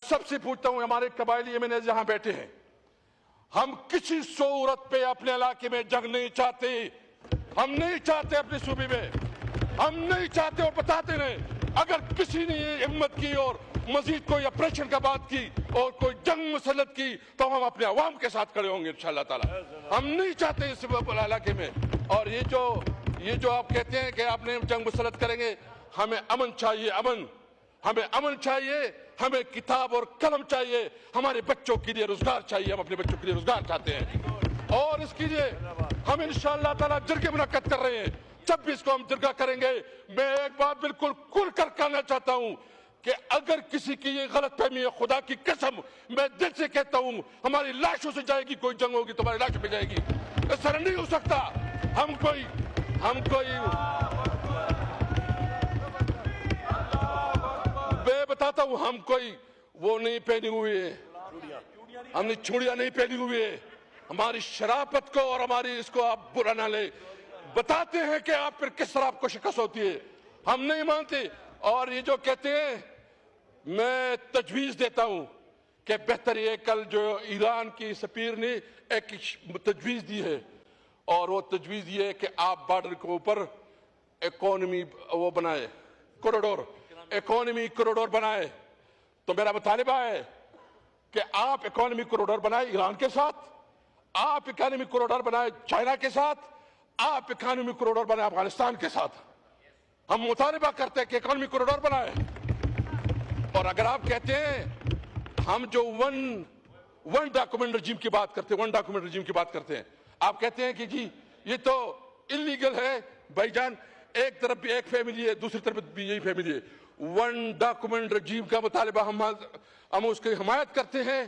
सबसे पूछता हूं, हमारे कबायली एमएनए जहां बैठे हैं, हम किसी सूरत पे अपने इलाके में जंग नहीं चाहते। हम नहीं चाहते अपने सूबे में, हम नहीं चाहते और बताते रहे। अगर किसी ने ये हिम्मत की और मजीद कोई ऑपरेशन का बात की और कोई जंग मुसल्लत की तो हम अपने अवाम के साथ खड़े होंगे इंशाअल्लाह ताला। हम नहीं चाहते इस इलाके में। और ये जो आप कहते हैं कि आपने जंग मुसल्लत करेंगे, हमें अमन चाहिए, अमन, हमें अमन चाहिए, हमें किताब और कलम चाहिए, हमारे बच्चों के लिए रोजगार चाहिए, हम अपने बच्चों के लिए रोजगार चाहते हैं। और इसके लिए हम इंशाअल्लाह ताला जरगे मुनक्कद कर रहे हैं। 26 को हम जरगा करेंगे। मैं एक बात बिल्कुल खुल कर कहना चाहता हूं कि अगर किसी की ये गलत फहमी है, खुदा की कसम मैं दिल से कहता हूं, हमारी लाशों से जाएगी, कोई जंग होगी तो हमारी लाशों पे जाएगी। इस तरह नहीं हो सकता। हम कोई मैं बताता हूं, हम कोई वो नहीं पहनी हुई है, हमने चूड़ियां नहीं पहनी हुई है। हमारी शराफत को और हमारी इसको आप बुरा ना ले। बताते हैं कि आप फिर किस तरह आपको शिकस्त होती है, हम नहीं मानते। और ये जो कहते हैं, मैं तजवीज देता हूं कि बेहतर ये, कल जो ईरान की सफीर ने एक तजवीज दी है और वो तजवीज ये है कि आप बॉर्डर के ऊपर इकोनॉमी वो बनाए, कॉरिडोर, इकोनॉमी कॉरिडोर बनाए। तो मेरा मुतालिबा है कि आप इकोनॉमी कॉरिडोर बनाए ईरान के साथ, आप इकोनॉमी कॉरिडोर बनाए चाइना के साथ, आप इकोनॉमी कॉरिडोर बनाए अफगानिस्तान के साथ। हम मुतालिबा करते हैं कि इकोनॉमी कॉरिडोर बनाए। और अगर आप कहते हैं हम जो वन डॉक्यूमेंट रजीम की बात करते हैं, वन डॉक्यूमेंट रजीम की बात करते हैं, आप कहते हैं कि जी ये तो इलीगल है। भाईजान, एक तरफ भी एक फैमिली है, दूसरी तरफ भी यही फैमिली है। वन डॉक्यूमेंट रजीम का मुतालिबा हम उसकी हिमायत करते हैं।